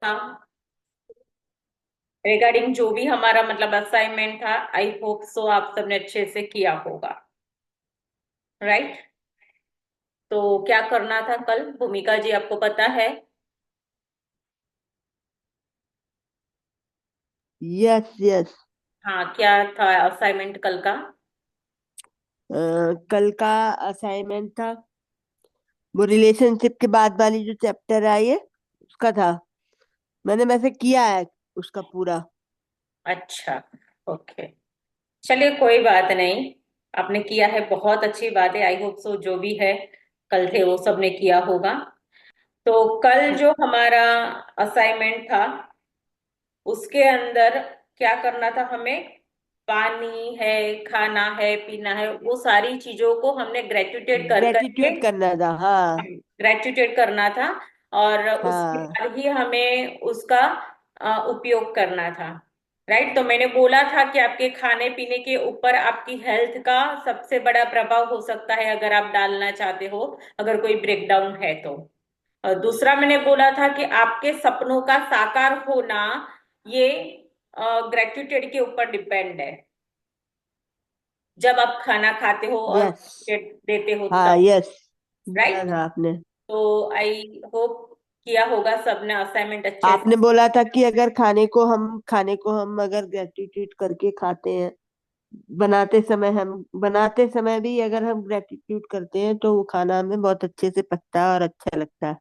हाँ, रिगार्डिंग जो भी हमारा मतलब असाइनमेंट था, आई होप सो आप सबने अच्छे से किया होगा, राइट। तो क्या करना था कल, भूमिका जी आपको पता है? Yes yes. हाँ, क्या था असाइनमेंट कल का? कल का असाइनमेंट था, वो रिलेशनशिप के बाद वाली जो चैप्टर आई है उसका था। मैंने वैसे किया है उसका पूरा। अच्छा, ओके, चलिए कोई बात नहीं। आपने किया है, बहुत अच्छी बात है, आई होप सो जो भी है कल थे वो सबने किया होगा। तो कल हाँ, जो हमारा असाइनमेंट था उसके अंदर क्या करना था हमें? पानी है, खाना है, पीना है, वो सारी चीजों को हमने ग्रेजुएटेड कर करके, ग्रेटिट्यूड करना था। हाँ ग्रेजुएटेड करना था। और उसके हाँ बाद ही हमें उसका उपयोग करना था, राइट। तो मैंने बोला था कि आपके खाने पीने के ऊपर आपकी हेल्थ का सबसे बड़ा प्रभाव हो सकता है अगर आप डालना चाहते हो, अगर कोई ब्रेकडाउन है तो। और दूसरा मैंने बोला था कि आपके सपनों का साकार होना, ये ग्रेजुएटेड के ऊपर डिपेंड है, जब आप खाना खाते हो और यस। ग्रेजुएट देते हो हाँ तब, यस, बोला राइट। था आपने। तो आई होप किया होगा सबने असाइनमेंट अच्छे से। आपने बोला था कि अगर खाने को हम अगर ग्रेटिट्यूड करके खाते हैं, बनाते समय भी अगर हम ग्रेटिट्यूड करते हैं तो वो खाना हमें बहुत अच्छे से पचता है और अच्छा लगता है।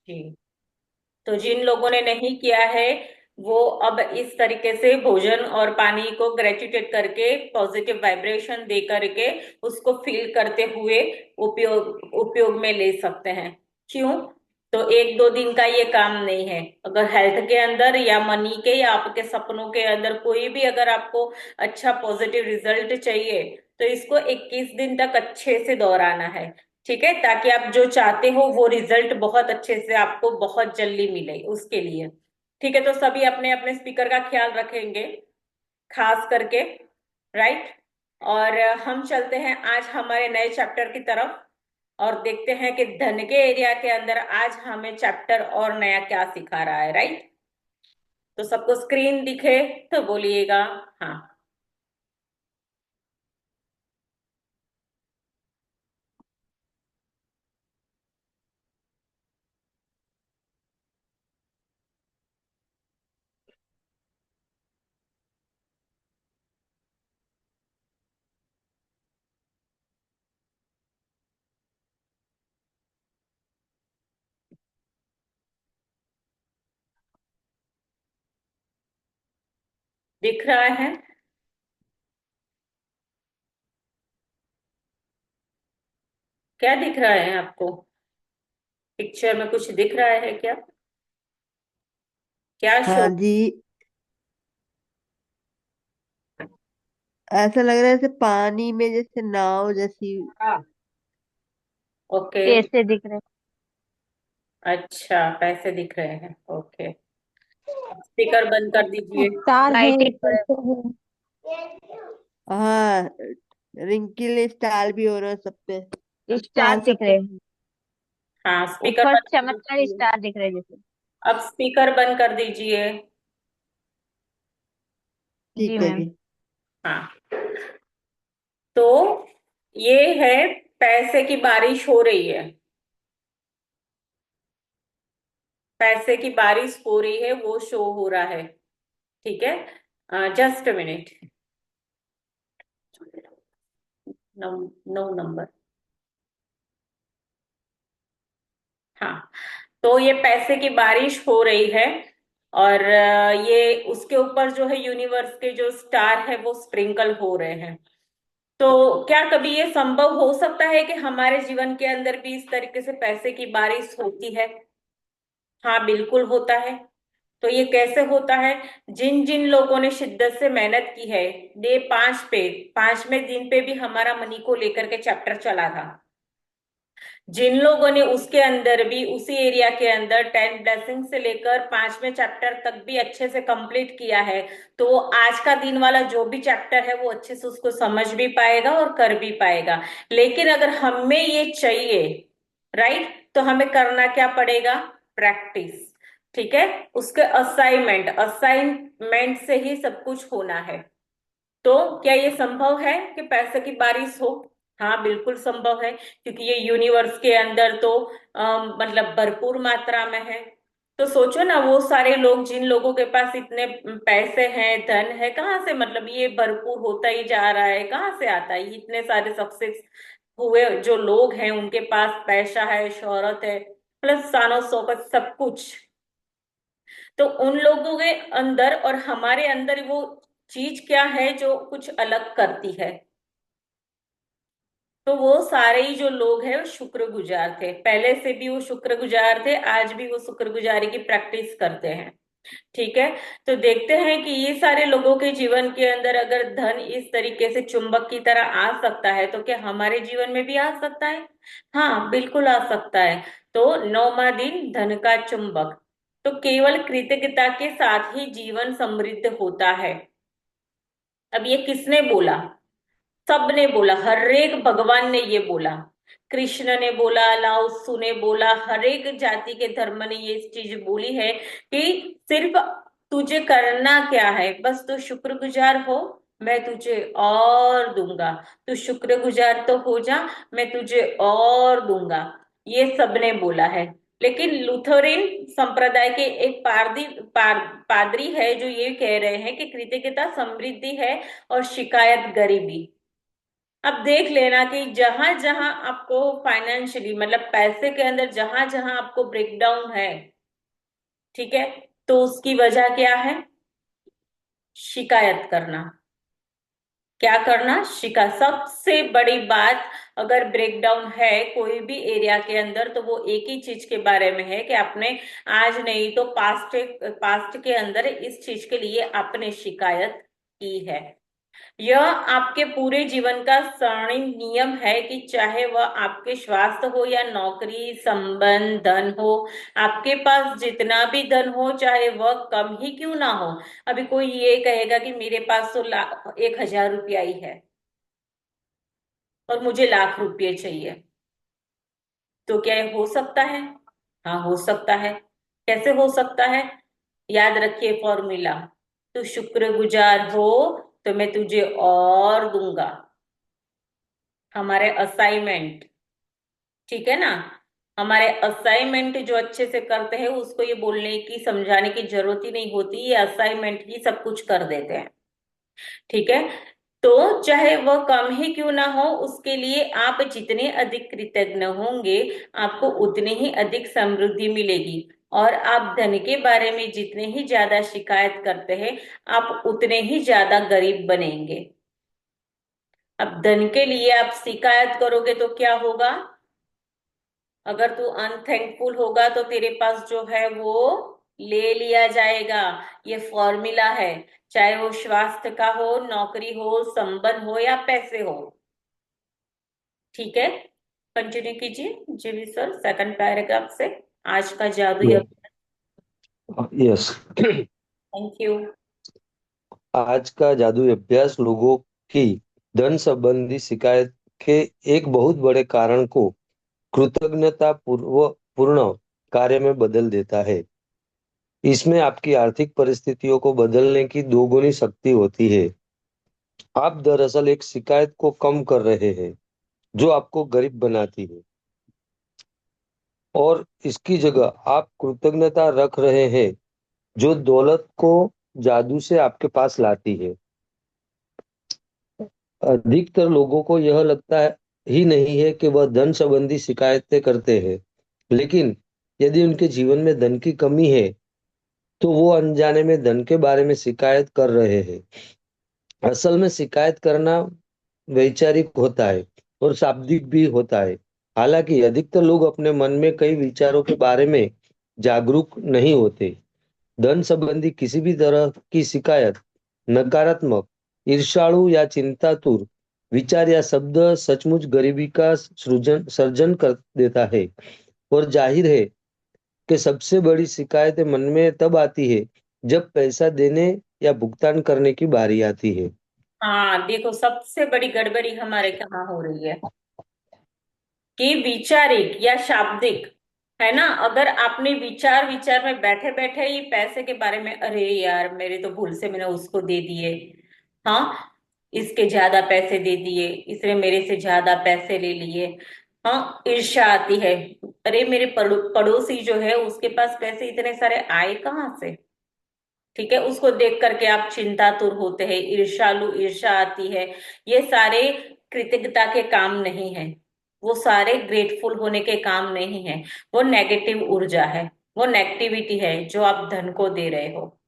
जी, तो जिन लोगों ने नहीं किया है वो अब इस तरीके से भोजन और पानी को ग्रेजुएटेड करके पॉजिटिव वाइब्रेशन दे करके उसको फील करते हुए उपयोग उपयोग में ले सकते हैं। क्यों? तो एक दो दिन का ये काम नहीं है। अगर हेल्थ के अंदर या मनी के या आपके सपनों के अंदर कोई भी अगर आपको अच्छा पॉजिटिव रिजल्ट चाहिए तो इसको 21 दिन तक अच्छे से दोहराना है, ठीक है, ताकि आप जो चाहते हो वो रिजल्ट बहुत अच्छे से आपको बहुत जल्दी मिले उसके लिए। ठीक है, तो सभी अपने अपने स्पीकर का ख्याल रखेंगे, खास करके, राइट। और हम चलते हैं आज हमारे नए चैप्टर की तरफ और देखते हैं कि धन के एरिया के अंदर आज हमें चैप्टर और नया क्या सिखा रहा है, राइट। तो सबको स्क्रीन दिखे तो बोलिएगा हाँ। दिख रहा है? क्या दिख रहा है आपको? पिक्चर में कुछ दिख रहा है क्या? क्या हाँ शो? जी, ऐसा लग रहा है जैसे पानी में, जैसे नाव जैसी। ओके। कैसे दिख रहे अच्छा, पैसे दिख रहे हैं, ओके। स्पीकर बंद कर दीजिए। स्टार है लाइटिंग कैसे है? हाँ, रिंकिल स्टार भी हो रहा है सब पे। स्टार चांद दिख सब पे। रहे हैं। हाँ, स्पीकर ऊपर बंद कर चमत्कार दीजिए। स्टार दिख रहे हैं जैसे। अब स्पीकर बंद कर दीजिए। जी ठीक है मैम। जी। हाँ, तो ये है, पैसे की बारिश हो रही है, पैसे की बारिश हो रही है वो शो हो रहा है, ठीक है। Just minute. No, no number. हाँ, तो ये पैसे की बारिश हो रही है और ये उसके ऊपर जो है यूनिवर्स के जो स्टार है वो स्प्रिंकल हो रहे हैं। तो क्या कभी ये संभव हो सकता है कि हमारे जीवन के अंदर भी इस तरीके से पैसे की बारिश होती है? हाँ, बिल्कुल होता है। तो ये कैसे होता है? जिन जिन लोगों ने शिद्दत से मेहनत की है, डे 5 पे, 5वें दिन पे भी हमारा मनी को लेकर के चैप्टर चला था, जिन लोगों ने उसके अंदर भी उसी एरिया के अंदर 10 ब्लेसिंग से लेकर 5वें चैप्टर तक भी अच्छे से कंप्लीट किया है, तो वो आज का दिन वाला जो भी चैप्टर है वो अच्छे से उसको समझ भी पाएगा और कर भी पाएगा। लेकिन अगर हमें ये चाहिए, राइट, तो हमें करना क्या पड़ेगा? प्रैक्टिस। ठीक है, उसके असाइनमेंट असाइनमेंट से ही सब कुछ होना है। तो क्या ये संभव है कि पैसे की बारिश हो? हाँ, बिल्कुल संभव है, क्योंकि ये यूनिवर्स के अंदर तो मतलब भरपूर मात्रा में है। तो सोचो ना, वो सारे लोग, जिन लोगों के पास इतने पैसे हैं, धन है, कहाँ से, मतलब ये भरपूर होता ही जा रहा है, कहाँ से आता है? इतने सारे सक्सेस हुए जो लोग हैं, उनके पास पैसा है, शोहरत है, प्लस शानो शौकत सब कुछ। तो उन लोगों के अंदर और हमारे अंदर वो चीज क्या है जो कुछ अलग करती है? तो वो सारे ही जो लोग हैं वो शुक्रगुजार थे, पहले से भी वो शुक्रगुजार थे, आज भी वो शुक्रगुजारी की प्रैक्टिस करते हैं। ठीक है। तो देखते हैं कि ये सारे लोगों के जीवन के अंदर अगर धन इस तरीके से चुंबक की तरह आ सकता है, तो क्या हमारे जीवन में भी आ सकता है? हाँ, बिल्कुल आ सकता है। तो 9वां दिन धन का चुंबक। तो केवल कृतज्ञता के साथ ही जीवन समृद्ध होता है। अब ये किसने बोला? सबने बोला, हर एक भगवान ने ये बोला। कृष्ण ने बोला, लाओ त्सु ने बोला, हर एक जाति के धर्म ने ये चीज बोली है कि सिर्फ तुझे करना क्या है, बस तू शुक्रगुजार हो, मैं तुझे और दूंगा। तू शुक्रगुजार तो हो जा, मैं तुझे और दूंगा। ये सबने बोला है। लेकिन लुथेरन संप्रदाय के एक पादरी है जो ये कह रहे हैं कि कृतज्ञता समृद्धि है और शिकायत गरीबी। अब देख लेना कि जहां जहां आपको फाइनेंशियली, मतलब पैसे के अंदर जहां जहां आपको ब्रेकडाउन है, ठीक है, तो उसकी वजह क्या है? शिकायत करना। क्या करना? सबसे बड़ी बात, अगर ब्रेकडाउन है कोई भी एरिया के अंदर, तो वो एक ही चीज के बारे में है कि आपने आज नहीं तो पास्ट के अंदर इस चीज के लिए आपने शिकायत की है। यह आपके पूरे जीवन का स्वर्णिम नियम है कि चाहे वह आपके स्वास्थ्य हो या नौकरी, संबंध, धन हो, आपके पास जितना भी धन हो, चाहे वह कम ही क्यों ना हो। अभी कोई ये कहेगा कि मेरे पास तो 1,000 रुपया ही है और मुझे लाख रुपये चाहिए, तो क्या ये हो सकता है? हाँ, हो सकता है। कैसे हो सकता है? याद रखिए फॉर्मूला। तू शुक्रगुजार हो तो मैं तुझे और दूंगा। हमारे असाइनमेंट, ठीक है ना, हमारे असाइनमेंट जो अच्छे से करते हैं, उसको ये बोलने की, समझाने की जरूरत ही नहीं होती, ये असाइनमेंट ही सब कुछ कर देते हैं। ठीक है। तो चाहे वह कम ही क्यों ना हो, उसके लिए आप जितने अधिक कृतज्ञ होंगे, आपको उतनी ही अधिक समृद्धि मिलेगी। और आप धन के बारे में जितने ही ज्यादा शिकायत करते हैं, आप उतने ही ज्यादा गरीब बनेंगे। अब धन के लिए आप शिकायत करोगे तो क्या होगा? अगर तू अनथैंकफुल होगा तो तेरे पास जो है वो ले लिया जाएगा। ये फॉर्मूला है, चाहे वो स्वास्थ्य का हो, नौकरी हो, संबंध हो या पैसे हो। ठीक है, कंटिन्यू कीजिए जी भी सर, सेकंड पैराग्राफ से। आज का जादू या। यस। Thank you. आज का जादुई अभ्यास लोगों की धन संबंधी शिकायत के एक बहुत बड़े कारण को कृतज्ञता पूर्ण कार्य में बदल देता है। इसमें आपकी आर्थिक परिस्थितियों को बदलने की दोगुनी शक्ति होती है। आप दरअसल एक शिकायत को कम कर रहे हैं जो आपको गरीब बनाती है, और इसकी जगह आप कृतज्ञता रख रहे हैं जो दौलत को जादू से आपके पास लाती है। अधिकतर लोगों को यह लगता है ही नहीं है कि वह धन संबंधी शिकायतें करते हैं, लेकिन यदि उनके जीवन में धन की कमी है तो वो अनजाने में धन के बारे में शिकायत कर रहे हैं। असल में शिकायत करना वैचारिक होता है और शाब्दिक भी होता है। हालांकि अधिकतर लोग अपने मन में कई विचारों के बारे में जागरूक नहीं होते। धन संबंधी किसी भी तरह की शिकायत नकारात्मक, ईर्ष्यालु या चिंतातुर विचार या शब्द सचमुच गरीबी का सृजन सर्जन कर देता है। और जाहिर है कि सबसे बड़ी शिकायतें मन में तब आती है जब पैसा देने या भुगतान करने की बारी आती है। हाँ, देखो सबसे बड़ी गड़बड़ी हमारे कहाँ हो रही है कि वैचारिक या शाब्दिक। है ना। अगर आपने विचार विचार में बैठे बैठे ही पैसे के बारे में, अरे यार मेरे तो भूल से मैंने उसको दे दिए, हाँ इसके ज्यादा पैसे दे दिए, इसने मेरे से ज्यादा पैसे ले लिए, हाँ ईर्ष्या आती है। अरे मेरे पड़ोसी जो है उसके पास पैसे इतने सारे आए कहाँ से। ठीक है, उसको देख करके आप चिंतातुर होते हैं, ईर्ष्यालु, ईर्ष्या आती है। ये सारे कृतज्ञता के काम नहीं है, वो सारे ग्रेटफुल होने के काम नहीं है। वो नेगेटिव ऊर्जा है, वो नेगेटिविटी है जो आप धन को दे रहे हो।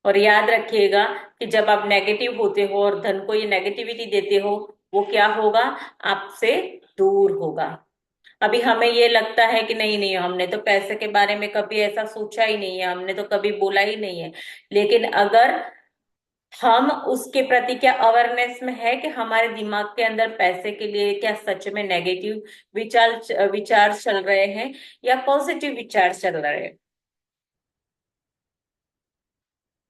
और याद रखिएगा कि जब आप नेगेटिव होते हो और धन को ये नेगेटिविटी देते हो, वो क्या होगा, आपसे दूर होगा। अभी हमें ये लगता है कि नहीं नहीं, हमने तो पैसे के बारे में कभी ऐसा सोचा ही नहीं है, हमने तो कभी बोला ही नहीं है। लेकिन अगर हम उसके प्रति क्या अवेयरनेस में है कि हमारे दिमाग के अंदर पैसे के लिए क्या सच में नेगेटिव विचार विचार चल रहे हैं या पॉजिटिव विचार चल रहे हैं।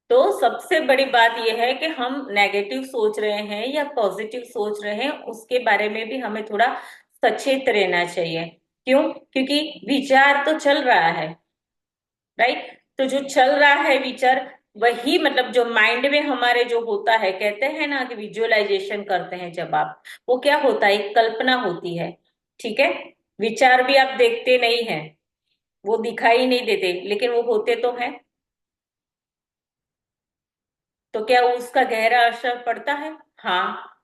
तो सबसे बड़ी बात यह है कि हम नेगेटिव सोच रहे हैं या पॉजिटिव सोच रहे हैं, उसके बारे में भी हमें थोड़ा सचेत रहना चाहिए। क्यों? क्योंकि विचार तो चल रहा है, राइट। तो जो चल रहा है विचार, वही मतलब जो माइंड में हमारे जो होता है, कहते हैं ना कि विजुअलाइजेशन करते हैं जब आप, वो क्या होता है, एक कल्पना होती है। ठीक है, विचार भी आप देखते नहीं हैं, वो दिखाई नहीं देते, लेकिन वो होते तो हैं। तो क्या उसका गहरा असर पड़ता है? हाँ,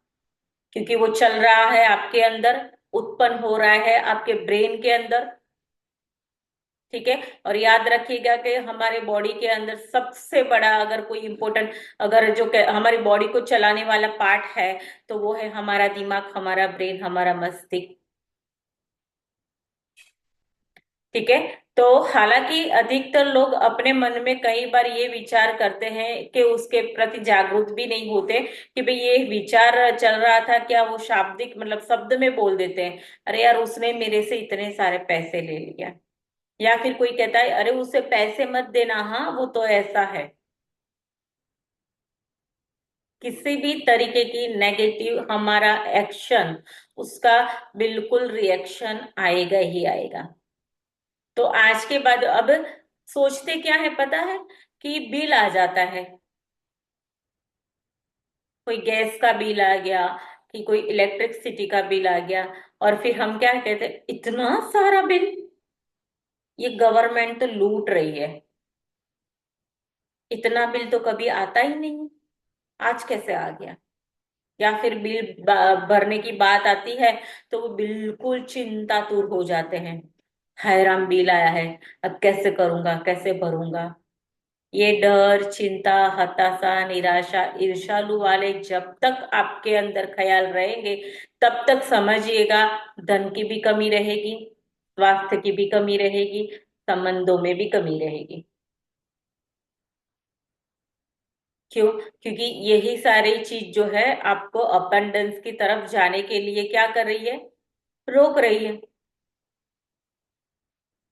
क्योंकि वो चल रहा है आपके अंदर, उत्पन्न हो रहा है आपके ब्रेन के अंदर। ठीक है, और याद रखिएगा कि हमारे बॉडी के अंदर सबसे बड़ा अगर कोई इंपॉर्टेंट, अगर जो हमारी बॉडी को चलाने वाला पार्ट है, तो वो है हमारा दिमाग, हमारा ब्रेन, हमारा मस्तिष्क। ठीक है। तो हालांकि अधिकतर लोग अपने मन में कई बार ये विचार करते हैं कि उसके प्रति जागरूक भी नहीं होते कि भाई ये विचार चल रहा था, क्या वो शाब्दिक मतलब शब्द में बोल देते हैं, अरे यार उसने मेरे से इतने सारे पैसे ले लिया। या फिर कोई कहता है अरे उसे पैसे मत देना, हाँ वो तो ऐसा है। किसी भी तरीके की नेगेटिव हमारा एक्शन, उसका बिल्कुल रिएक्शन आएगा ही आएगा। तो आज के बाद अब सोचते क्या है पता है, कि बिल आ जाता है, कोई गैस का बिल आ गया, कि कोई इलेक्ट्रिसिटी का बिल आ गया, और फिर हम क्या कहते हैं, इतना सारा बिल, ये गवर्नमेंट तो लूट रही है, इतना बिल तो कभी आता ही नहीं, आज कैसे आ गया। या फिर बिल भरने की बात आती है तो वो बिल्कुल चिंतातुर हो जाते हैं, हाय राम बिल आया है, अब कैसे करूंगा, कैसे भरूंगा। ये डर, चिंता, हताशा, निराशा, ईर्ष्यालु वाले जब तक आपके अंदर ख्याल रहेंगे, तब तक समझिएगा धन की भी कमी रहेगी, स्वास्थ्य की भी कमी रहेगी, संबंधों में भी कमी रहेगी। क्यों? क्योंकि यही सारी चीज जो है आपको अबंडेंस की तरफ जाने के लिए क्या कर रही है, रोक रही है।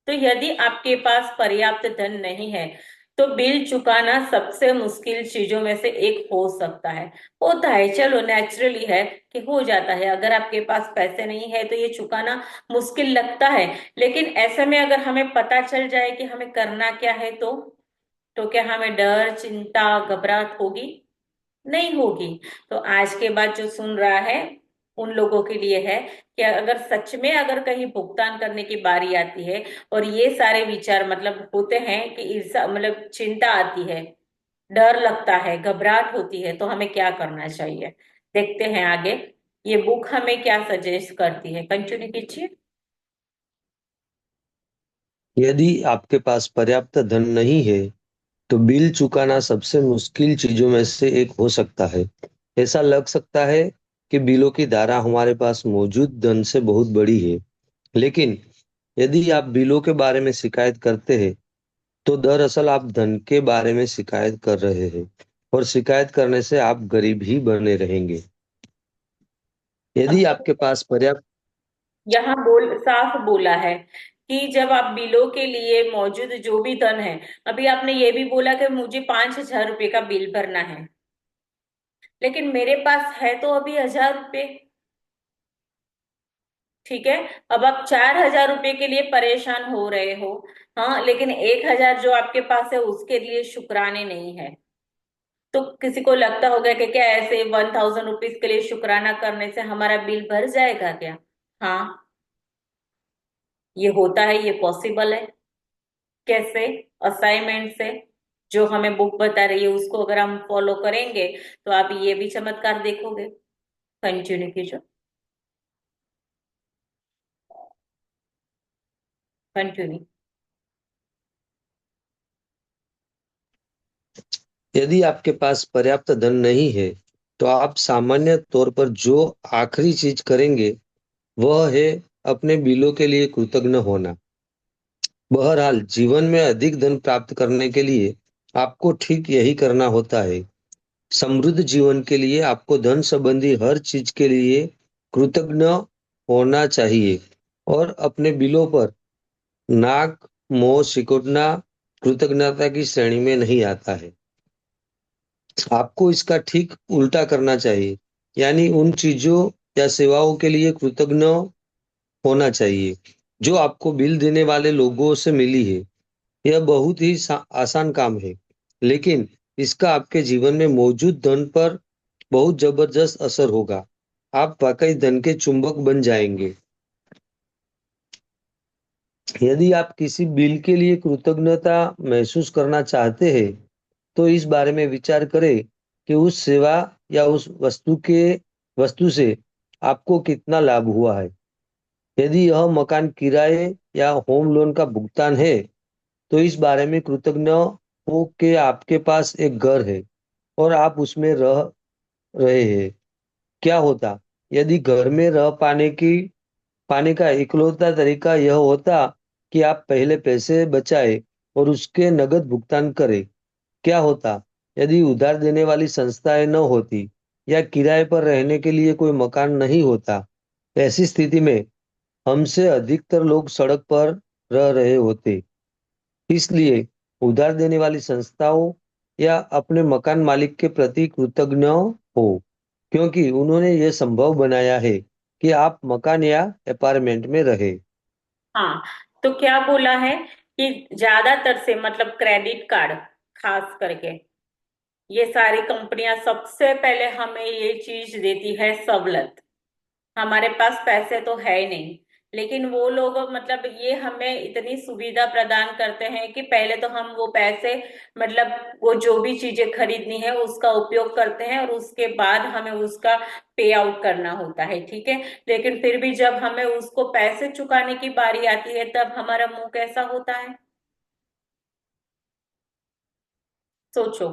तो यदि आपके पास पर्याप्त धन नहीं है, तो बिल चुकाना सबसे मुश्किल चीजों में से एक हो सकता है। होता है, चलो नेचुरली है कि हो जाता है, अगर आपके पास पैसे नहीं है तो ये चुकाना मुश्किल लगता है। लेकिन ऐसे में अगर हमें पता चल जाए कि हमें करना क्या है, तो क्या हमें डर, चिंता, घबराहट होगी? नहीं होगी। तो आज के बाद जो सुन रहा है, उन लोगों के लिए है कि अगर सच में अगर कहीं भुगतान करने की बारी आती है और ये सारे विचार मतलब होते हैं कि ईर्ष्या मतलब चिंता आती है, डर लगता है, घबराहट होती है, तो हमें क्या करना चाहिए। देखते हैं आगे ये बुक हमें क्या सजेस्ट करती है, कंटिन्यू कीजिए। यदि आपके पास पर्याप्त धन नहीं है तो बिल चुकाना सबसे मुश्किल चीजों में से एक हो सकता है। ऐसा लग सकता है कि बिलों की धारा हमारे पास मौजूद धन से बहुत बड़ी है, लेकिन यदि आप बिलों के बारे में शिकायत करते हैं तो दरअसल आप धन के बारे में शिकायत कर रहे हैं, और शिकायत करने से आप गरीब ही बने रहेंगे। अब यदि आपके पास पर्याप्त यहाँ बोल साफ बोला है कि जब आप बिलों के लिए मौजूद जो भी धन है, अभी आपने ये भी बोला कि मुझे 5,000 रुपये का बिल भरना है, लेकिन मेरे पास है तो अभी 1,000 रुपये। ठीक है। अब आप 4,000 रुपए के लिए परेशान हो रहे हो, हाँ, लेकिन 1,000 जो आपके पास है उसके लिए शुक्राने नहीं है। तो किसी को लगता होगा कि क्या ऐसे 1,000 रुपीज के लिए शुक्राना करने से हमारा बिल भर जाएगा क्या? हाँ, ये होता है, ये पॉसिबल है। कैसे? असाइनमेंट से। जो हमें बुक बता रही है उसको अगर हम फॉलो करेंगे तो आप ये भी चमत्कार देखोगे। कंटिन्यू कीजिए। कंटिन्यू। यदि आपके पास पर्याप्त धन नहीं है तो आप सामान्य तौर पर जो आखिरी चीज करेंगे वह है अपने बिलों के लिए कृतज्ञ होना। बहरहाल जीवन में अधिक धन प्राप्त करने के लिए आपको ठीक यही करना होता है। समृद्ध जीवन के लिए आपको धन संबंधी हर चीज के लिए कृतज्ञ होना चाहिए और अपने बिलों पर नाक मोह सिकोड़ना कृतज्ञता की श्रेणी में नहीं आता है। आपको इसका ठीक उल्टा करना चाहिए, यानी उन चीजों या सेवाओं के लिए कृतज्ञ होना चाहिए जो आपको बिल देने वाले लोगों से मिली है। यह बहुत ही आसान काम है, लेकिन इसका आपके जीवन में मौजूद धन पर बहुत जबरदस्त असर होगा। आप वाकई धन के चुंबक बन जाएंगे। यदि आप किसी बिल के लिए कृतज्ञता महसूस करना चाहते हैं तो इस बारे में विचार करें कि उस सेवा या उस वस्तु से आपको कितना लाभ हुआ है। यदि यह मकान किराए या होम लोन का भुगतान है तो इस बारे में कृतज्ञ हो कि आपके पास एक घर है और आप उसमें रह रहे हैं। क्या होता यदि घर में रह पाने का इकलौता तरीका यह होता कि आप पहले पैसे बचाए और उसके नगद भुगतान करें? क्या होता यदि उधार देने वाली संस्थाएं न होती या किराए पर रहने के लिए कोई मकान नहीं होता? ऐसी स्थिति में हमसे अधिकतर लोग सड़क पर रह रहे होते। इसलिए उधार देने वाली संस्थाओं या अपने मकान मालिक के प्रति कृतज्ञ हो, क्योंकि उन्होंने ये संभव बनाया है कि आप मकान या अपार्टमेंट में रहे। हाँ, तो क्या बोला है कि ज्यादातर से मतलब क्रेडिट कार्ड खास करके ये सारी कंपनियां सबसे पहले हमें ये चीज देती है सहूलत। हमारे पास पैसे तो है ही नहीं, लेकिन वो लोग मतलब ये हमें इतनी सुविधा प्रदान करते हैं कि पहले तो हम वो पैसे मतलब वो जो भी चीजें खरीदनी है उसका उपयोग करते हैं और उसके बाद हमें उसका पे आउट करना होता है, ठीक है। लेकिन फिर भी जब हमें उसको पैसे चुकाने की बारी आती है तब हमारा मुंह कैसा होता है? सोचो।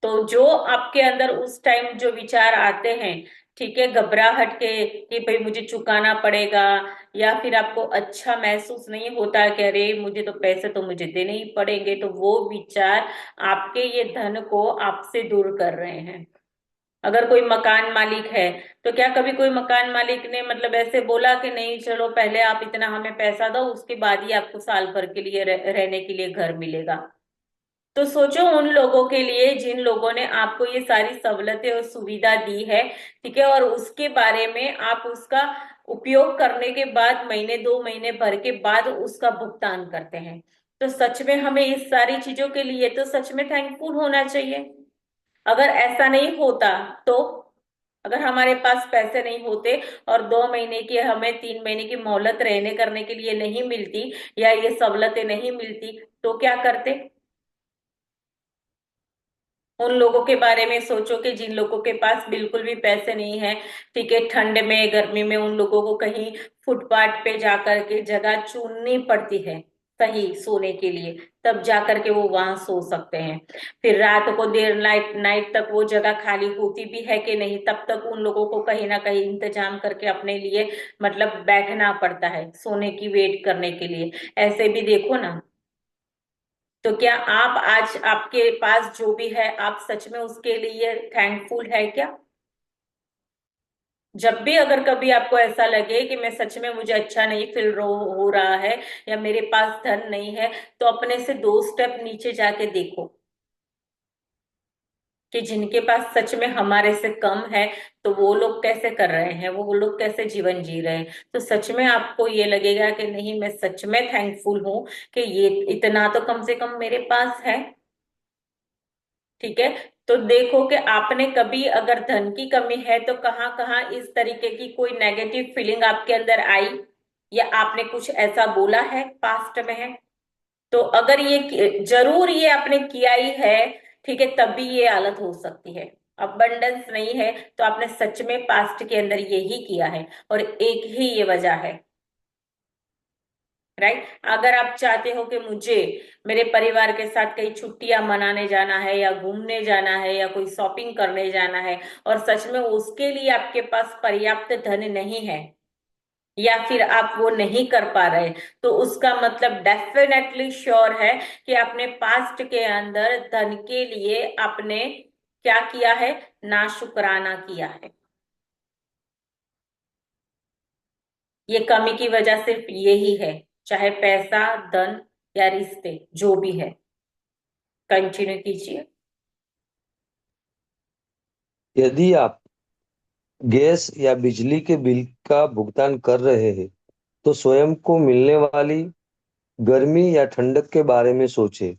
तो जो आपके अंदर उस टाइम जो विचार आते हैं, ठीक है, घबराहट के कि भाई मुझे चुकाना पड़ेगा, या फिर आपको अच्छा महसूस नहीं होता कि अरे मुझे तो पैसे तो मुझे देने ही पड़ेंगे, तो वो विचार आपके ये धन को आपसे दूर कर रहे हैं। अगर कोई मकान मालिक है तो क्या कभी कोई मकान मालिक ने मतलब ऐसे बोला कि नहीं चलो पहले आप इतना हमें पैसा दो उसके बाद ही आपको साल भर के लिए रहने के लिए घर मिलेगा? तो सोचो उन लोगों के लिए जिन लोगों ने आपको ये सारी सहूलतें और सुविधा दी है, ठीक है, और उसके बारे में आप उसका उपयोग करने के बाद महीने दो महीने भर के बाद उसका भुगतान करते हैं। तो सच में हमें इस सारी चीजों के लिए तो सच में थैंकफुल होना चाहिए। अगर ऐसा नहीं होता तो, अगर हमारे पास पैसे नहीं होते और 2 महीने की हमें 3 महीने की मोहलत रहने करने के लिए नहीं मिलती या ये सहूलतें नहीं मिलती तो क्या करते? उन लोगों के बारे में सोचो कि जिन लोगों के पास बिल्कुल भी पैसे नहीं है, ठीक है, ठंड में गर्मी में उन लोगों को कहीं फुटपाथ पे जाकर के जगह चुननी पड़ती है सही सोने के लिए, तब जाकर के वो वहां सो सकते हैं। फिर रात को देर नाइट नाइट तक वो जगह खाली होती भी है कि नहीं, तब तक उन लोगों को कहीं ना कहीं इंतजाम करके अपने लिए मतलब बैठना पड़ता है सोने की वेट करने के लिए। ऐसे भी देखो ना। तो क्या आप आज आपके पास जो भी है आप सच में उसके लिए थैंकफुल है क्या? जब भी अगर कभी आपको ऐसा लगे कि मैं सच में मुझे अच्छा नहीं फील हो रहा है या मेरे पास धन नहीं है, तो अपने से 2 स्टेप नीचे जाके देखो कि जिनके पास सच में हमारे से कम है, तो वो लोग कैसे कर रहे हैं, वो लोग कैसे जीवन जी रहे हैं। तो सच में आपको ये लगेगा कि नहीं, मैं सच में थैंकफुल हूं कि ये इतना तो कम से कम मेरे पास है। ठीक है। तो देखो कि आपने कभी अगर धन की कमी है तो कहाँ कहाँ इस तरीके की कोई नेगेटिव फीलिंग आपके अंदर आई, या आपने कुछ ऐसा बोला है पास्ट में है। तो अगर ये जरूर ये आपने किया ही है, ठीक है, तभी ये हालत हो सकती है। अबंडेंस नहीं है तो आपने सच में पास्ट के अंदर यही किया है, और एक ही ये वजह है। राइट। अगर आप चाहते हो कि मुझे मेरे परिवार के साथ कई छुट्टियां मनाने जाना है, या घूमने जाना है, या कोई शॉपिंग करने जाना है, और सच में उसके लिए आपके पास पर्याप्त धन नहीं है, या फिर आप वो नहीं कर पा रहे, तो उसका मतलब डेफिनेटली श्योर है कि आपने पास्ट के अंदर धन के लिए आपने क्या किया है, नाशुक्राना किया है। ये कमी की वजह सिर्फ यही है, चाहे पैसा, धन या रिश्ते, जो भी है। कंटिन्यू कीजिए। यदि आप गैस या बिजली के बिल का भुगतान कर रहे हैं तो स्वयं को मिलने वाली गर्मी या ठंडक के बारे में सोचें,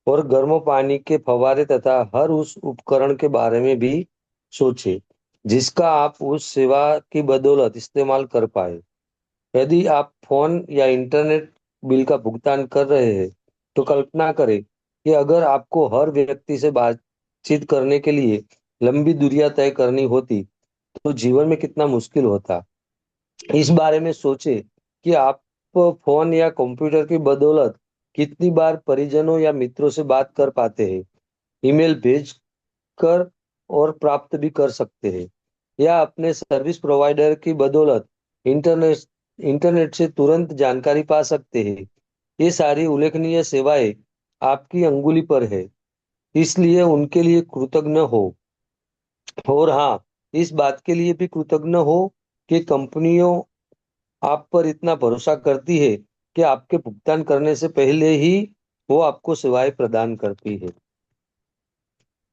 और गर्म पानी के फव्वारे तथा हर उस उपकरण के बारे में भी सोचें जिसका आप उस सेवा की बदौलत इस्तेमाल कर पाए। यदि आप फोन या इंटरनेट बिल का भुगतान कर रहे हैं तो कल्पना करें कि अगर आपको हर व्यक्ति से बातचीत करने के लिए लंबी दूरियां तय करनी होती तो जीवन में कितना मुश्किल होता। इस बारे में सोचें कि आप फोन या कंप्यूटर की बदौलत कितनी बार परिजनों या मित्रों से बात कर पाते हैं, ईमेल भेज कर और प्राप्त भी कर सकते हैं, या अपने सर्विस प्रोवाइडर की बदौलत इंटरनेट इंटरनेट से तुरंत जानकारी पा सकते हैं। ये सारी उल्लेखनीय सेवाएं आपकी अंगुली पर है, इसलिए उनके लिए कृतज्ञ हो। और हाँ, इस बात के लिए भी कृतज्ञ हो कि कंपनियों आप पर इतना भरोसा करती है कि आपके भुगतान करने से पहले ही वो आपको सेवाएं प्रदान करती है।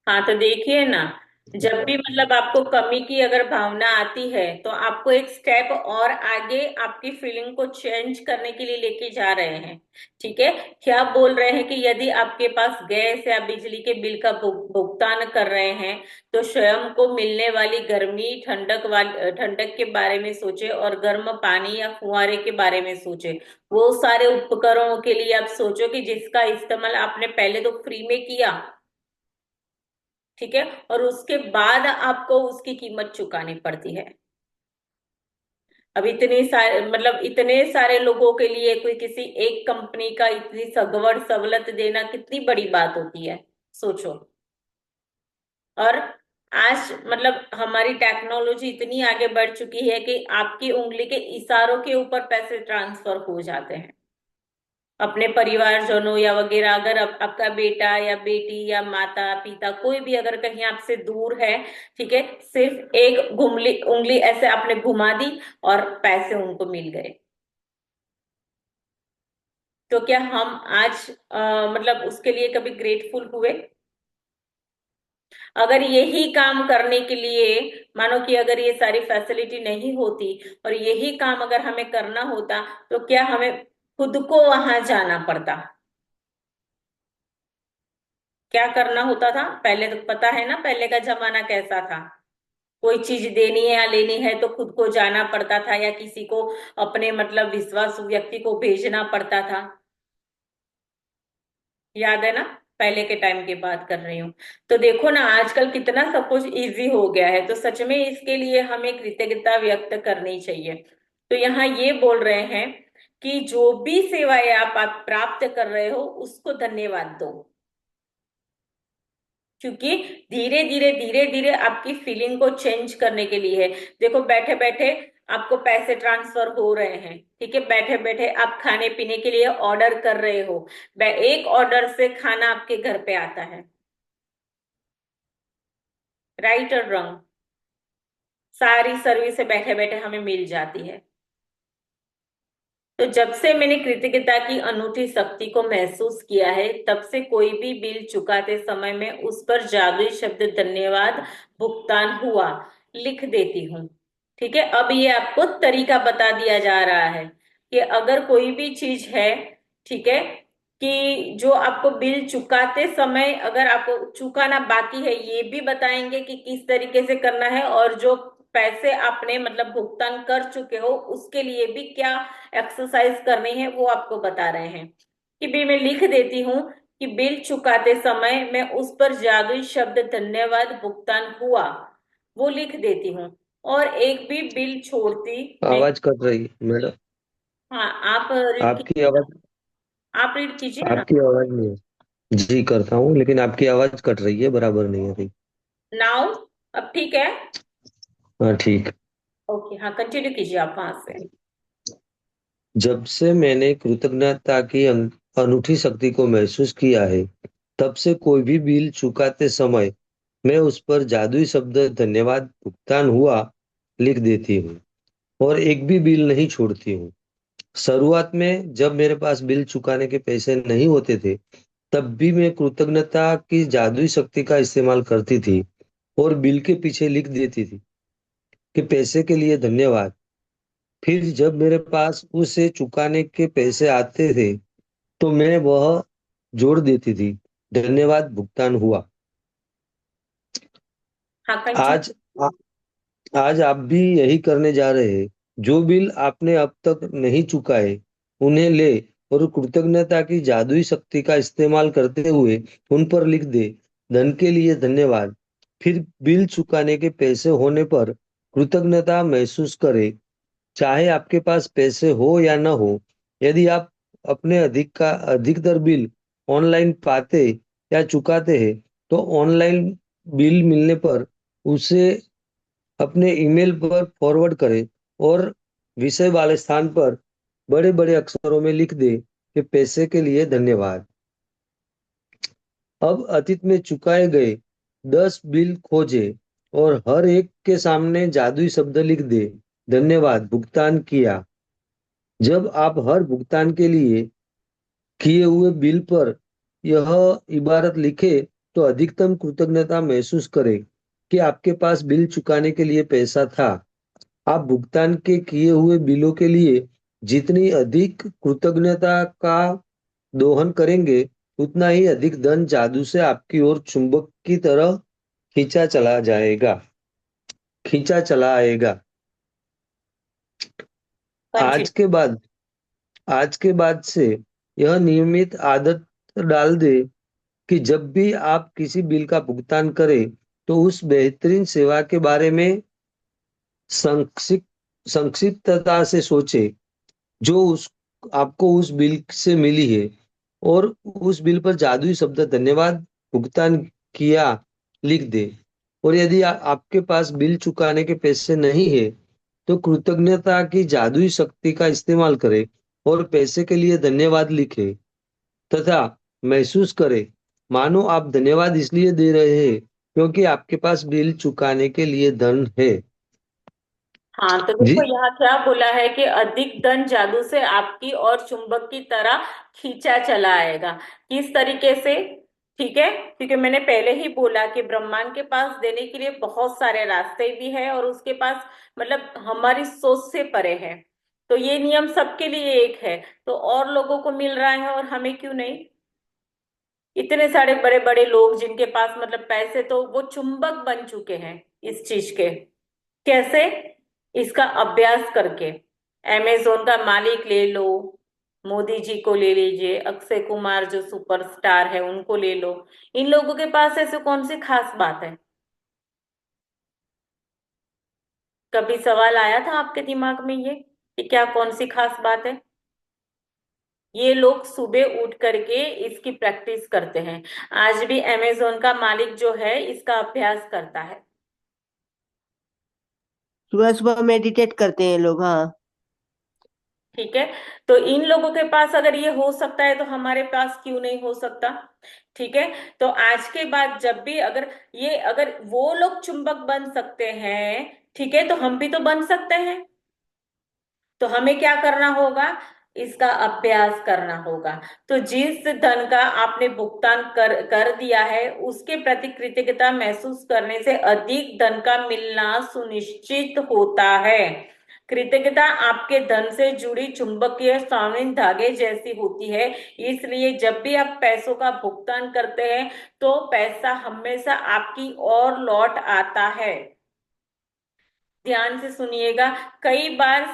हाँ, तो देखिए ना, जब भी मतलब आपको कमी की अगर भावना आती है, तो आपको एक स्टेप और आगे आपकी फीलिंग को चेंज करने के लिए लेके जा रहे हैं। ठीक है। क्या बोल रहे हैं कि यदि आपके पास गैस या बिजली के बिल का भुगतान कर रहे हैं, तो स्वयं को मिलने वाली गर्मी, ठंडक के बारे में सोचे, और गर्म पानी या फुहारे के बारे में सोचे। वो सारे उपकरणों के लिए आप सोचो कि जिसका इस्तेमाल आपने पहले तो फ्री में किया। ठीक है। और उसके बाद आपको उसकी कीमत चुकानी पड़ती है। अब इतने सारे मतलब इतने सारे लोगों के लिए कोई किसी एक कंपनी का इतनी सगवड़ सवलत देना कितनी बड़ी बात होती है, सोचो। और आज मतलब हमारी टेक्नोलॉजी इतनी आगे बढ़ चुकी है कि आपकी उंगली के इशारों के ऊपर पैसे ट्रांसफर हो जाते हैं अपने परिवारजनों या वगैरह। अगर आपका बेटा या बेटी या माता पिता कोई भी अगर कहीं आपसे दूर है, ठीक है, सिर्फ एक घुमली उंगली ऐसे आपने घुमा दी और पैसे उनको मिल गए। तो क्या हम आज मतलब उसके लिए कभी ग्रेटफुल हुए? अगर यही काम करने के लिए, मानो कि अगर ये सारी फैसिलिटी नहीं होती और यही काम अगर हमें करना होता, तो क्या हमें खुद को वहां जाना पड़ता? क्या करना होता था पहले? तो पता है ना पहले का जमाना कैसा था। कोई चीज देनी है या लेनी है तो खुद को जाना पड़ता था, या किसी को अपने मतलब विश्वास व्यक्ति को भेजना पड़ता था। याद है ना? पहले के टाइम की बात कर रही हूँ। तो देखो ना आजकल कितना सब कुछ इजी हो गया है, तो सच में इसके लिए हमें कृतज्ञता व्यक्त करनी चाहिए। तो यहाँ ये बोल रहे हैं कि जो भी सेवाएं आप प्राप्त कर रहे हो उसको धन्यवाद दो, क्योंकि धीरे धीरे आपकी फीलिंग को चेंज करने के लिए है। देखो बैठे बैठे आपको पैसे ट्रांसफर हो रहे हैं, ठीक है, बैठे बैठे आप खाने पीने के लिए ऑर्डर कर रहे हो, एक ऑर्डर से खाना आपके घर पे आता है। राइट और रॉन्ग? सारी सर्विस बैठे बैठे हमें मिल जाती है। तो जब से मैंने कृतज्ञता की अनूठी शक्ति को महसूस किया है, तब से कोई भी बिल चुकाते समय में उस पर जादुई शब्द धन्यवाद भुगतान हुआ लिख देती हूँ। ठीक है, अब ये आपको तरीका बता दिया जा रहा है कि अगर कोई भी चीज है, ठीक है, कि जो आपको बिल चुकाते समय अगर आपको चुकाना बाकी है, ये भी बताएंगे कि किस तरीके से करना है, और जो पैसे आपने मतलब भुगतान कर चुके हो उसके लिए भी क्या एक्सरसाइज करनी है वो आपको बता रहे हैं। कि भी मैं लिख देती हूँ कि बिल चुकाते समय मैं उस पर जादुई शब्द धन्यवाद भुगतान हुआ वो लिख देती हूँ, और एक भी बिल छोड़ती नहीं। आवाज कट रही है मैडम। हाँ, आप रीड आपकी कीजिए ना। आवाज आप रीड कीजिए ना। आपकी आवाज नहीं है। जी करता हूँ, लेकिन आपकी आवाज कट रही है, बराबर नहीं आ रही। नाउ अब ठीक है। हाँ ठीक। ओके, हाँ, कंटिन्यू कीजिए आप वहां से। जब से मैंने कृतज्ञता की अनूठी शक्ति को महसूस किया है, तब से कोई भी बिल चुकाते समय मैं उस पर जादुई शब्द धन्यवाद भुगतान हुआ लिख देती हूँ, और एक भी बिल नहीं छोड़ती हूँ। शुरुआत में जब मेरे पास बिल चुकाने के पैसे नहीं होते थे, तब भी मैं कृतज्ञता की जादुई शक्ति का इस्तेमाल करती थी और बिल के पीछे लिख देती थी कि पैसे के लिए धन्यवाद। फिर जब मेरे पास उसे चुकाने के पैसे आते थे, तो मैं वह जोड़ देती थी, धन्यवाद भुगतान हुआ। हाँ, कंटिन्यू। आज आज आप भी यही करने जा रहे हैं। जो बिल आपने अब तक नहीं चुकाए, उन्हें ले और कृतज्ञता की जादुई शक्ति का इस्तेमाल करते हुए उन पर लिख दे, धन के लिए धन्यवाद। फिर बिल चुकाने के पैसे होने पर कृतज्ञता महसूस करें, चाहे आपके पास पैसे हो या न हो। यदि आप अपने अधिकतर बिल ऑनलाइन पाते या चुकाते हैं, तो ऑनलाइन बिल मिलने पर उसे अपने ईमेल पर फॉरवर्ड करें और विषय वाले स्थान पर बड़े बड़े अक्षरों में लिख दें कि पैसे के लिए धन्यवाद। अब अतीत में चुकाए गए 10 बिल खोजें और हर एक के सामने जादुई शब्द लिख दें, धन्यवाद भुगतान किया। जब आप हर भुगतान के लिए किए हुए बिल पर यह इबारत लिखे, तो अधिकतम कृतज्ञता महसूस करें कि आपके पास बिल चुकाने के लिए पैसा था। आप भुगतान के किए हुए बिलों के लिए जितनी अधिक कृतज्ञता का दोहन करेंगे, उतना ही अधिक धन जादू से आपकी ओर चुंबक की तरह खींचा चला आएगा। आज कंटिन्यू। के बाद आज के बाद से यह नियमित आदत डाल दे कि जब भी आप किसी बिल का भुगतान करें, तो उस बेहतरीन सेवा के बारे में संक्षिप्तता से सोचे जो उस आपको उस बिल से मिली है, और उस बिल पर जादुई शब्द धन्यवाद भुगतान किया लिख दे। और यदि आपके पास बिल चुकाने के पैसे नहीं है, तो कृतज्ञता की जादुई शक्ति का इस्तेमाल करें और पैसे के लिए धन्यवाद लिखे तथा महसूस करें मानो आप धन्यवाद इसलिए दे रहे हैं क्योंकि आपके पास बिल चुकाने के लिए धन है। हाँ, तो जी। देखो यहाँ क्या बोला है कि अधिक धन जादू से आपकी और चुंबक की तरह खींचा चला आएगा। किस तरीके से? ठीक है, क्योंकि मैंने पहले ही बोला कि ब्रह्मांड के पास देने के लिए बहुत सारे रास्ते भी है, और उसके पास मतलब हमारी सोच से परे है। तो ये नियम सबके लिए एक है, तो और लोगों को मिल रहा है और हमें क्यों नहीं? इतने सारे बड़े बड़े लोग जिनके पास मतलब पैसे, तो वो चुंबक बन चुके हैं इस चीज के। कैसे? इसका अभ्यास करके। अमेजोन का मालिक ले लो, मोदी जी को ले लीजिए, अक्षय कुमार जो सुपरस्टार है उनको ले लो। इन लोगों के पास ऐसे कौन सी खास बात है? कभी सवाल आया था आपके दिमाग में ये कि क्या कौन सी खास बात है? ये लोग सुबह उठ करके इसकी प्रैक्टिस करते हैं। आज भी अमेजोन का मालिक जो है इसका अभ्यास करता है। सुबह सुबह मेडिटेट करते हैं लोग, हाँ। ठीक है, तो इन लोगों के पास अगर ये हो सकता है तो हमारे पास क्यों नहीं हो सकता? ठीक है, तो आज के बाद जब भी अगर वो लोग चुंबक बन सकते हैं, ठीक है, तो हम भी तो बन सकते हैं। तो हमें क्या करना होगा? इसका अभ्यास करना होगा। तो जिस धन का आपने भुगतान कर दिया है उसके प्रति कृतज्ञता महसूस करने से अधिक धन का मिलना सुनिश्चित होता है। कृतज्ञता आपके धन से जुड़ी चुंबकीय सावधानी धागे जैसी होती है, इसलिए जब भी आप पैसों का भुगतान करते हैं तो पैसा हमेशा आपकी ओर लौट आता है। ध्यान से सुनिएगा, कई बार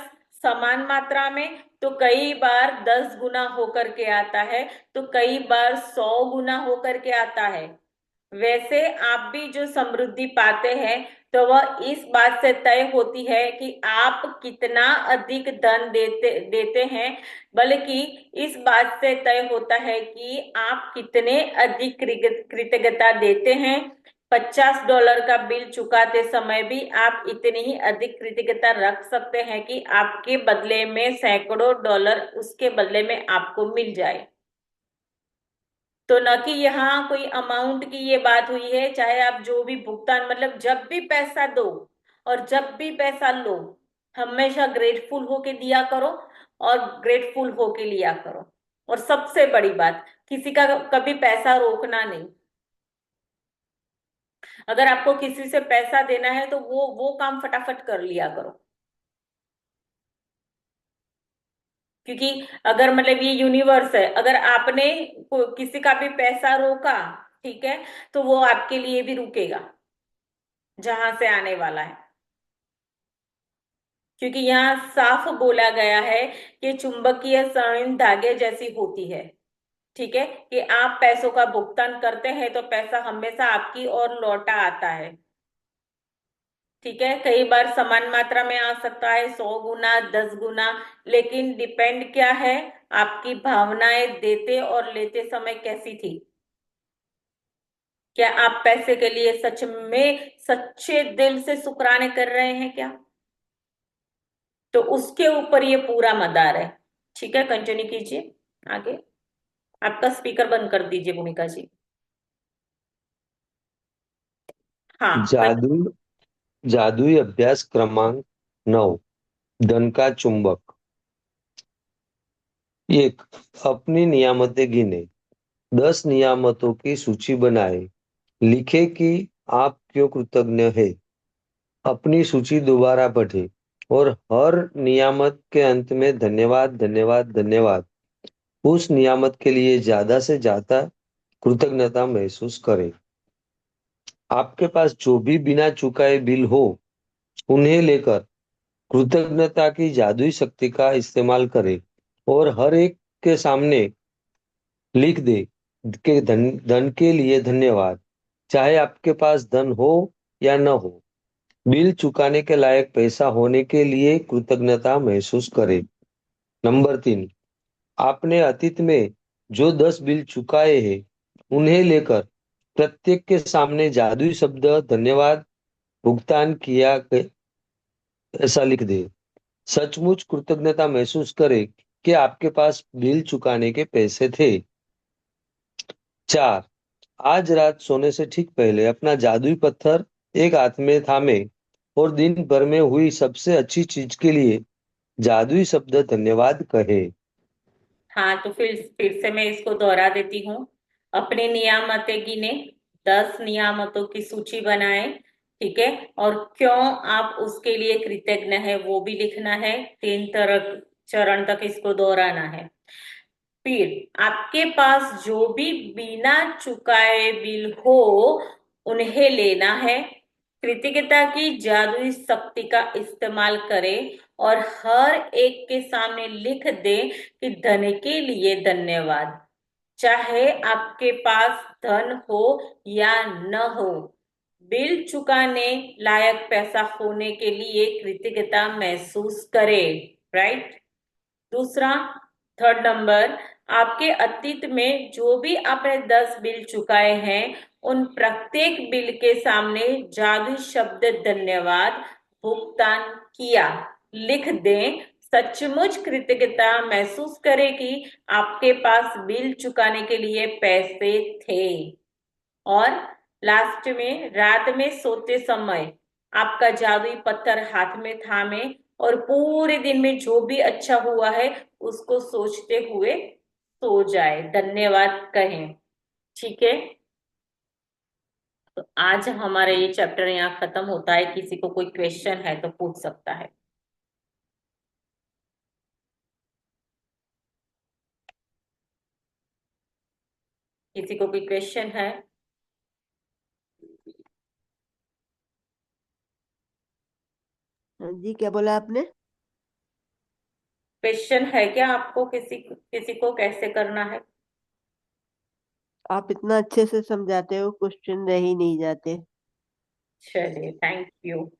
समान मात्रा में, तो कई बार 10 गुना होकर के आता है, तो कई बार 100 गुना होकर के आता है। वैसे आप भी जो समृद्धि पाते हैं तो वह इस बात से तय होती है कि आप कितना अधिक धन देते हैं, बल्कि इस बात से तय होता है कि आप कितने अधिक कृतज्ञता देते हैं। $50 का बिल चुकाते समय भी आप इतनी ही अधिक कृतज्ञता रख सकते हैं कि आपके बदले में सैकड़ों डॉलर उसके बदले में आपको मिल जाए। तो न कि यहाँ कोई अमाउंट की ये बात हुई है, चाहे आप जो भी भुगतान, मतलब जब भी पैसा दो और जब भी पैसा लो, हमेशा ग्रेटफुल होके दिया करो और ग्रेटफुल होके लिया करो। और सबसे बड़ी बात, किसी का कभी पैसा रोकना नहीं। अगर आपको किसी से पैसा देना है तो वो काम फटाफट कर लिया करो, क्योंकि अगर मतलब ये यूनिवर्स है, अगर आपने किसी का भी पैसा रोका, ठीक है, तो वो आपके लिए भी रुकेगा जहां से आने वाला है। क्योंकि यहाँ साफ बोला गया है कि चुंबकीय संवेदन धागे जैसी होती है, ठीक है, कि आप पैसों का भुगतान करते हैं तो पैसा हमेशा आपकी ओर लौटा आता है। ठीक है, कई बार समान मात्रा में आ सकता है, 100 गुना, 10 गुना, लेकिन डिपेंड क्या है, आपकी भावनाएं देते और लेते समय कैसी थी। क्या आप पैसे के लिए सच में सच्चे दिल से शुक्राने कर रहे हैं क्या? तो उसके ऊपर ये पूरा मदार है। ठीक है, कंटिन्यू कीजिए आगे। आपका स्पीकर बंद कर दीजिए भूमिका जी। हाँ, जादू जादुई अभ्यास क्रमांक 9, धन का चुंबक। 1, अपनी नियामतें गिने। 10 नियामतों की सूची बनाए। लिखे कि आप क्यों कृतज्ञ हैं। अपनी सूची दोबारा पढ़े और हर नियामत के अंत में धन्यवाद धन्यवाद धन्यवाद उस नियामत के लिए ज्यादा से ज्यादा कृतज्ञता महसूस करें। आपके पास जो भी बिना चुकाए बिल हो, उन्हें लेकर कृतज्ञता की जादुई शक्ति का इस्तेमाल करें और हर एक के सामने लिख दे के धन धन के लिए धन्यवाद। चाहे आपके पास धन हो या न हो, बिल चुकाने के लायक पैसा होने के लिए कृतज्ञता महसूस करें। नंबर 3, आपने अतीत में जो 10 बिल चुकाए हैं, उन्हें लेकर प्रत्येक के सामने जादुई शब्द धन्यवाद भुगतान किया ऐसा लिख दे। सचमुच कृतज्ञता महसूस करें कि आपके पास बिल चुकाने के पैसे थे। 4, आज रात सोने से ठीक पहले अपना जादुई पत्थर एक हाथ में थामे और दिन भर में हुई सबसे अच्छी चीज के लिए जादुई शब्द धन्यवाद कहे। हाँ, तो फिर से मैं इसको दोहरा देती हूँ। अपने नियामतें गिने, 10 नियामतों की सूची बनाए, ठीक है, और क्यों आप उसके लिए कृतज्ञ है वो भी लिखना है। 3 तरह चरण तक इसको दोहराना है। फिर आपके पास जो भी बिना चुकाए बिल हो उन्हें लेना है। कृतज्ञता की जादुई शक्ति का इस्तेमाल करें और हर एक के सामने लिख दें कि धन के लिए धन्यवाद। चाहे आपके पास धन हो या न हो, बिल चुकाने लायक पैसा होने के लिए कृतज्ञता महसूस करें। राइट। दूसरा, 3rd नंबर, आपके अतीत में जो भी आपने 10 बिल चुकाए हैं, उन प्रत्येक बिल के सामने जादुई शब्द धन्यवाद भुगतान किया लिख दें। सचमुच कृतज्ञता महसूस करें कि आपके पास बिल चुकाने के लिए पैसे थे। और लास्ट में, रात में सोते समय आपका जादुई पत्थर हाथ में थामे और पूरे दिन में जो भी अच्छा हुआ है उसको सोचते हुए सो जाए, धन्यवाद कहें। ठीक है, तो आज हमारा ये चैप्टर यहाँ खत्म होता है। किसी को कोई क्वेश्चन है तो पूछ सकता है। किसी को कोई क्वेश्चन है? हाँ जी, क्या बोला आपने? क्वेश्चन है क्या आपको? किसी किसी को कैसे करना है? आप इतना अच्छे से समझाते हो, क्वेश्चन रह ही नहीं जाते। चलिए, थैंक यू।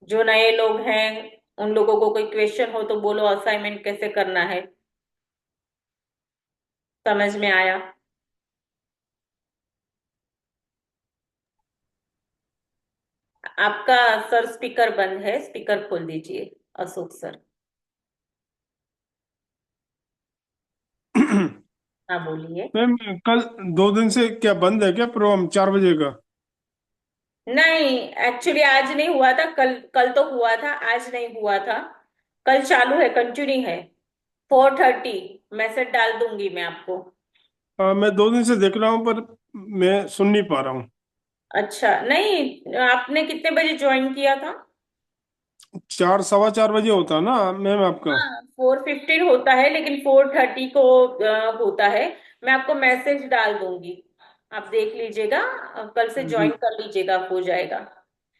जो नए लोग हैं उन लोगों को कोई क्वेश्चन हो तो बोलो, असाइनमेंट कैसे करना है। समझ में आया? आपका सर स्पीकर बंद है, स्पीकर खोल दीजिए, अशोक सर। हाँ, बोलिए। मैम, कल 2 दिन से क्या बंद है क्या प्रोग्राम 4 बजे का? नहीं, एक्चुअली आज नहीं हुआ था, कल कल तो हुआ था, आज नहीं हुआ था। कल चालू है, कंटिन्यू है। 4:30 मैसेज डाल दूंगी मैं आपको। मैं 2 दिन से देख रहा हूँ पर मैं सुन नहीं पा रहा हूँ। अच्छा, नहीं, आपने कितने बजे ज्वाइन किया था? 4, 4:15 बजे होता ना मैम आपका? हाँ, 4:15 होता है, लेकिन 4:30 को होता है। मैं आपको मैसेज डाल दूंगी, आप देख लीजिएगा। कल से ज्वाइन जी। कर लीजिएगा, हो जाएगा।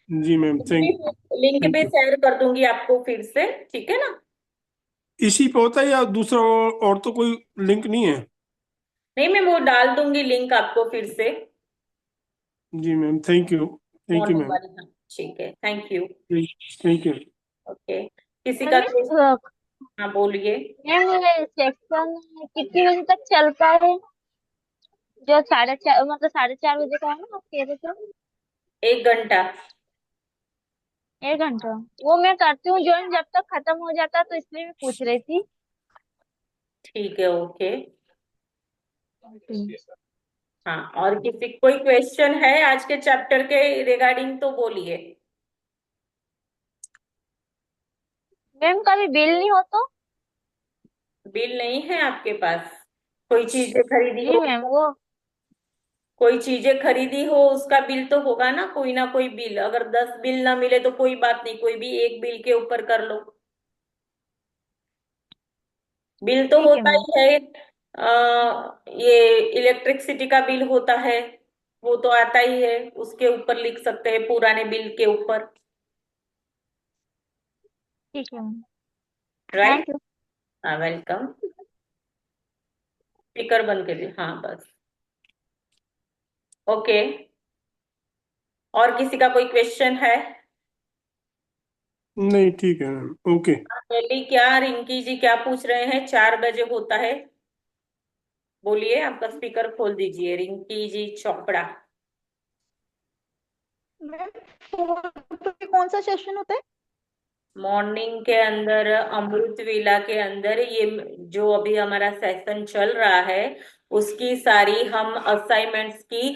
जी मैम, लिंक थैंक भी यू। शेयर कर दूंगी आपको फिर से, ठीक है ना? इसी पे होता है या दूसरा और तो कोई लिंक नहीं है? नहीं, मैं वो डाल दूंगी लिंक आपको फिर से। जी ma'am, thank you morning ma'am. वाली, हाँ। ठीक है, thank you. Thank you. Okay, किसी का मैम हाँ, बोलिए। मैम ये सेक्शन कितनी बजे तक चलता है? जो 4:30 मतलब 4:30 बजे का है ना, आप कह रहे थे? 1 घंटा। 1 घंटा। वो मैं करती हूँ ज्वाइन जब तक खत्म हो जाता है, तो इसलिए मैं पूछ रही थी। ठीक है, ओके। हम्म। हाँ, और किसी कोई क्वेश्चन है आज के चैप्टर के रिगार्डिंग तो बोलिए। मैम कभी बिल नहीं हो तो? बिल नहीं है आपके पास? कोई चीजें खरीदी जी हो? मैम, वो कोई चीजें खरीदी हो उसका बिल तो होगा ना कोई बिल। अगर 10 बिल ना मिले तो कोई बात नहीं, कोई भी एक बिल के ऊपर कर लो। बिल तो ठीक है होता मैम। ही है। ये इलेक्ट्रिसिटी का बिल होता है, वो तो आता ही है, उसके ऊपर लिख सकते हैं, पुराने बिल के ऊपर। ठीक है मैम। राइट। Thank you. हाँ, वेलकम। स्पीकर बंद कर दिया, हाँ, बस। ओके, और किसी का कोई क्वेश्चन है? नहीं, ठीक है मैम, ओके। पहले क्या रिंकी जी क्या पूछ रहे हैं? 4 बजे होता है, बोलिए। आपका स्पीकर खोल दीजिए, रिंकी जी चोपड़ा। मैम 4 कौन सा सेशन होता है? मॉर्निंग के अंदर, अमृत वेला के अंदर, ये जो अभी हमारा सेशन चल रहा है उसकी सारी हम असाइनमेंट्स की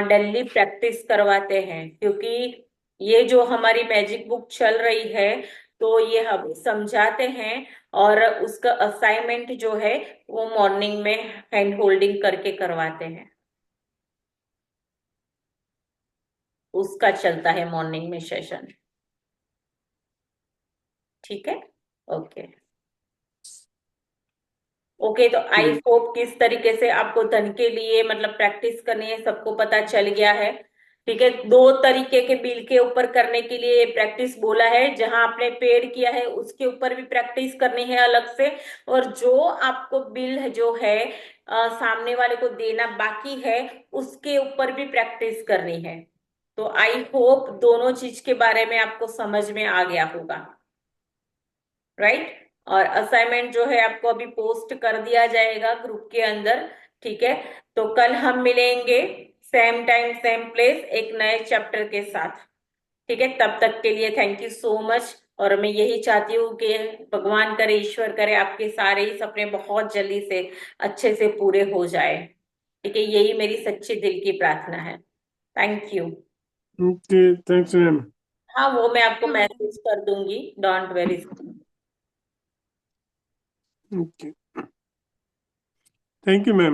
डेली प्रैक्टिस करवाते हैं, क्योंकि ये जो हमारी मैजिक बुक चल रही है तो ये हम समझाते हैं, और उसका असाइनमेंट जो है वो मॉर्निंग में हैंड होल्डिंग करके करवाते हैं। उसका चलता है मॉर्निंग में सेशन। ठीक है, ओके। ओके, तो आई ठीक। होप किस तरीके से आपको धन के लिए मतलब प्रैक्टिस करनी है सबको पता चल गया है। ठीक है, 2 तरीके के बिल के ऊपर करने के लिए प्रैक्टिस बोला है। जहां आपने पेड किया है उसके ऊपर भी प्रैक्टिस करनी है अलग से, और जो आपको बिल जो है सामने वाले को देना बाकी है उसके ऊपर भी प्रैक्टिस करनी है। तो आई होप दोनों चीज के बारे में आपको समझ में आ गया होगा। राइट। और असाइनमेंट जो है आपको अभी पोस्ट कर दिया जाएगा ग्रुप के अंदर। ठीक है, तो कल हम मिलेंगे सेम टाइम सेम प्लेस एक नए चैप्टर के साथ। ठीक है, तब तक के लिए थैंक यू सो मच। और मैं यही चाहती हूँ कि भगवान करे, ईश्वर करे, आपके सारे ही सपने बहुत जल्दी से अच्छे से पूरे हो जाए। ठीक है, यही मेरी सच्ची दिल की प्रार्थना है। Thank you. Okay, thanks ma'am. हाँ, वो मैं आपको हाँ मैसेज कर दूंगी, don't very. Okay, thank you ma'am.